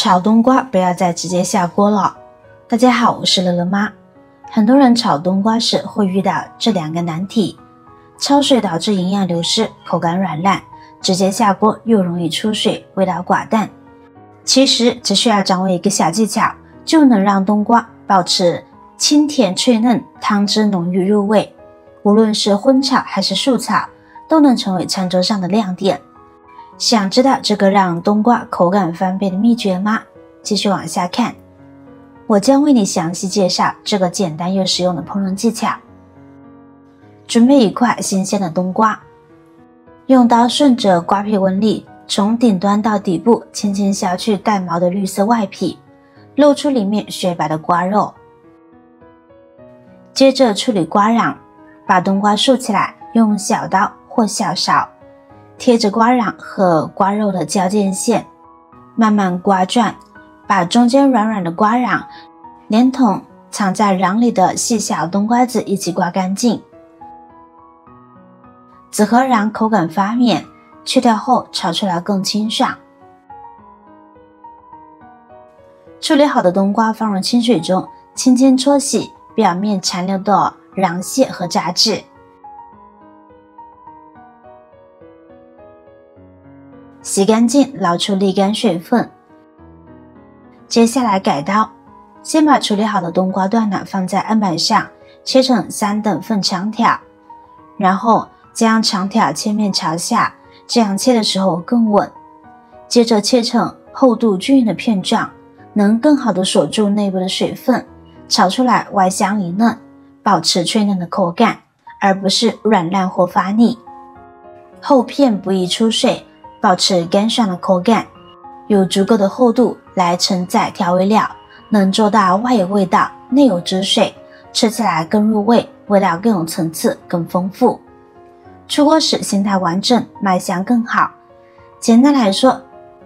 炒冬瓜不要再直接下锅了。大家好，我是乐乐妈。很多人炒冬瓜时会遇到这两个难题：焯水导致营养流失，口感软烂；直接下锅又容易出水，味道寡淡。其实只需要掌握一个小技巧，就能让冬瓜保持清甜脆嫩，汤汁浓郁入味。无论是荤炒还是素炒，都能成为餐桌上的亮点。想知道这个让冬瓜口感翻倍的秘诀吗？继续往下看，我将为你详细介绍这个简单又实用的烹饪技巧。准备一块新鲜的冬瓜，用刀顺着瓜皮纹理，从顶端到底部轻轻削去带毛的绿色外皮，露出里面雪白的瓜肉。接着处理瓜瓤，把冬瓜竖起来，用小刀或小勺贴着瓜瓤和瓜肉的交界线，慢慢刮转，把中间软软的瓜瓤连同藏在瓤里的细小冬瓜子一起刮干净。籽和瓤口感发绵，去掉后炒出来更清爽。处理好的冬瓜放入清水中，轻轻搓洗表面残留的瓤屑和杂质。洗干净，捞出沥干水分。接下来改刀，先把处理好的冬瓜段呢放在案板上，切成3等份长条，然后将长条切面朝下，这样切的时候更稳。接着切成厚度均匀的片状，能更好的锁住内部的水分，炒出来外香里嫩，保持脆嫩的口感，而不是软烂或发腻。厚片不易出水，保持干爽的口感，有足够的厚度来承载调味料，能做到外有味道，内有汁水，吃起来更入味，味道更有层次，更丰富。出锅时形态完整，卖相更好。简单来说，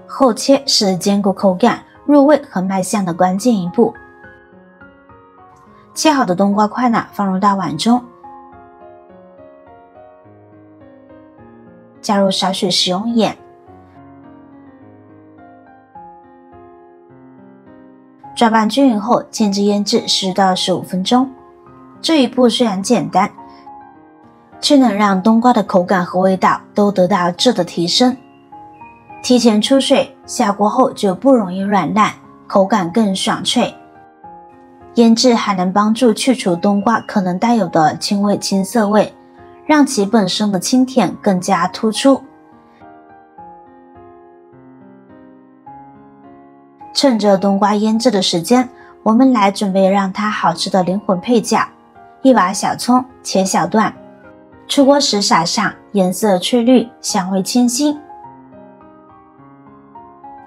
厚切是兼顾口感、入味和卖相的关键一步。切好的冬瓜块呢，放入大碗中，加入少许食用盐，抓拌均匀后，静置腌制10到15分钟。这一步虽然简单，却能让冬瓜的口感和味道都得到质的提升。提前出水，下锅后就不容易软烂，口感更爽脆。腌制还能帮助去除冬瓜可能带有的轻微青涩味，让其本身的清甜更加突出。趁着冬瓜腌制的时间，我们来准备让它好吃的灵魂配角。一把小葱切小段，出锅时撒上，颜色翠绿，香味清新，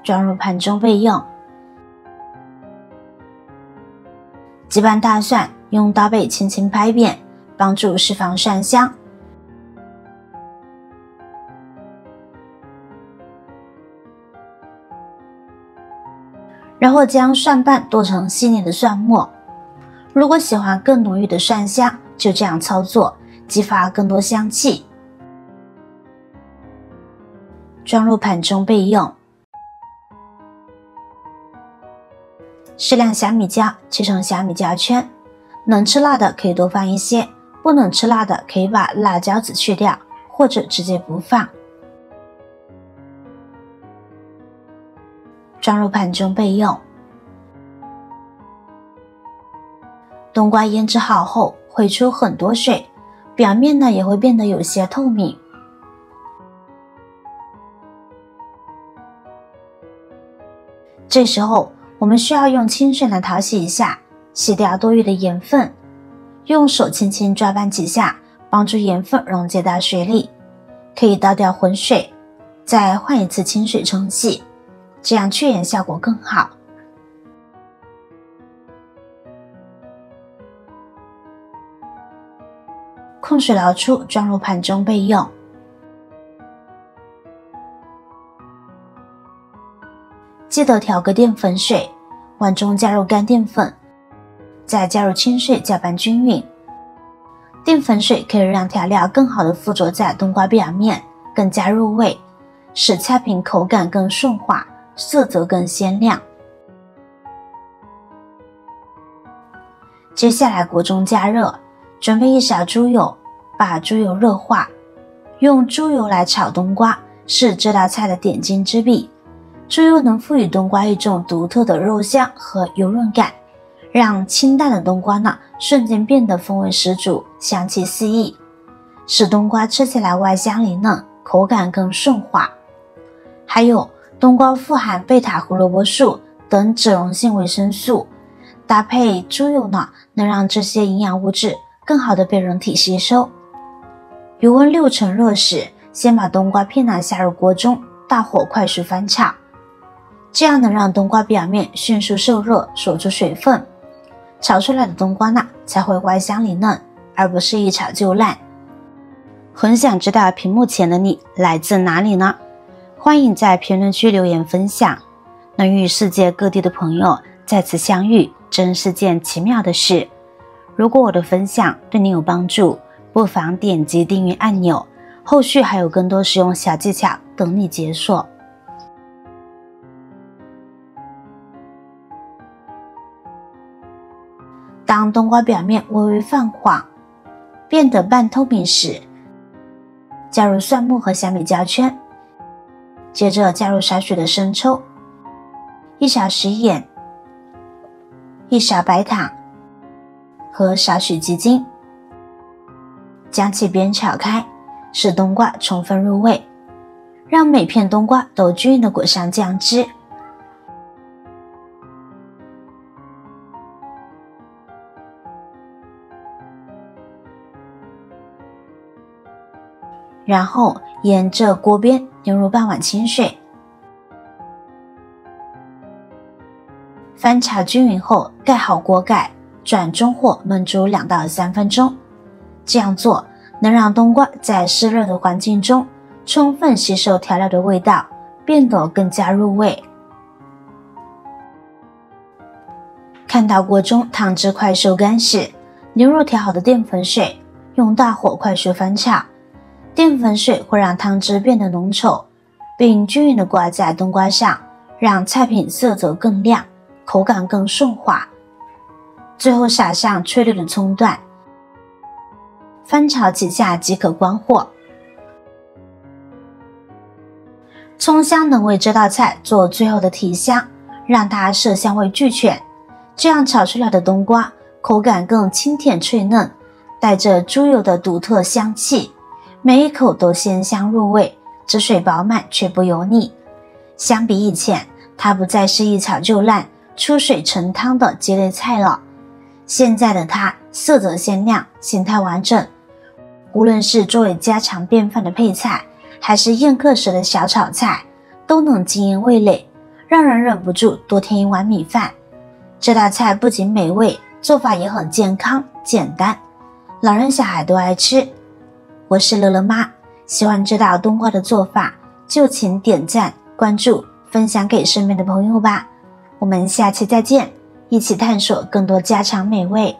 装入盘中备用。几瓣大蒜用刀背轻轻拍扁，帮助释放蒜香。然后将蒜瓣剁成细腻的蒜末。如果喜欢更浓郁的蒜香，就这样操作，激发更多香气。装入盘中备用。适量小米椒切成小米椒圈，能吃辣的可以多放一些，不能吃辣的可以把辣椒籽去掉，或者直接不放。装入盘中备用。冬瓜腌制好后会出很多水，表面呢也会变得有些透明。这时候我们需要用清水来淘洗一下，洗掉多余的盐分，用手轻轻抓拌几下，帮助盐分溶解到水里。可以倒掉浑水，再换一次清水冲洗，这样去盐效果更好。控水捞出，装入盘中备用。记得调个淀粉水，碗中加入干淀粉，再加入清水搅拌均匀。淀粉水可以让调料更好的附着在冬瓜表面，更加入味，使菜品口感更顺滑，色泽更鲜亮。接下来锅中加热，准备1勺猪油，把猪油热化，用猪油来炒冬瓜是这道菜的点睛之笔。猪油能赋予冬瓜一种独特的肉香和油润感，让清淡的冬瓜呢瞬间变得风味十足，香气四溢，使冬瓜吃起来外香里嫩，口感更顺滑。还有冬瓜富含贝塔胡萝卜素等脂溶性维生素，搭配猪油呢，能让这些营养物质更好的被人体吸收。油温6成热时，先把冬瓜片呢下入锅中，大火快速翻炒，这样能让冬瓜表面迅速受热，锁住水分，炒出来的冬瓜呢才会外香里嫩，而不是一炒就烂。很想知道屏幕前的你来自哪里呢？欢迎在评论区留言分享。能与世界各地的朋友再次相遇，真是件奇妙的事。如果我的分享对你有帮助，不妨点击订阅按钮，后续还有更多实用小技巧等你解锁。当冬瓜表面微微泛黄，变得半透明时，加入蒜末和小米椒圈，接着加入少许的生抽，1小匙盐，1勺白糖和少许鸡精，将其煸炒开，使冬瓜充分入味，让每片冬瓜都均匀地裹上酱汁。然后沿着锅边流入半碗清水，翻炒均匀后盖好锅盖，转中火焖煮2到3分钟。这样做能让冬瓜在湿热的环境中充分吸收调料的味道，变得更加入味。看到锅中汤汁快收干时，流入调好的淀粉水，用大火快速翻炒。淀粉水会让汤汁变得浓稠，并均匀地挂在冬瓜上，让菜品色泽更亮，口感更顺滑。最后撒上翠绿的葱段，翻炒几下即可关火。葱香能为这道菜做最后的提香，让它色香味俱全。这样炒出来的冬瓜口感更清甜脆嫩，带着猪油的独特香气，每一口都鲜香入味，汁水饱满却不油腻。相比以前，它不再是一炒就烂、出水成汤的鸡肋菜了。现在的它色泽鲜亮，形态完整，无论是作为家常便饭的配菜，还是宴客时的小炒菜，都能惊艳味蕾，让人忍不住多添一碗米饭。这道菜不仅美味，做法也很健康简单，老人小孩都爱吃。我是乐乐妈，喜欢这道冬瓜的做法，就请点赞、关注、分享给身边的朋友吧。我们下期再见，一起探索更多家常美味。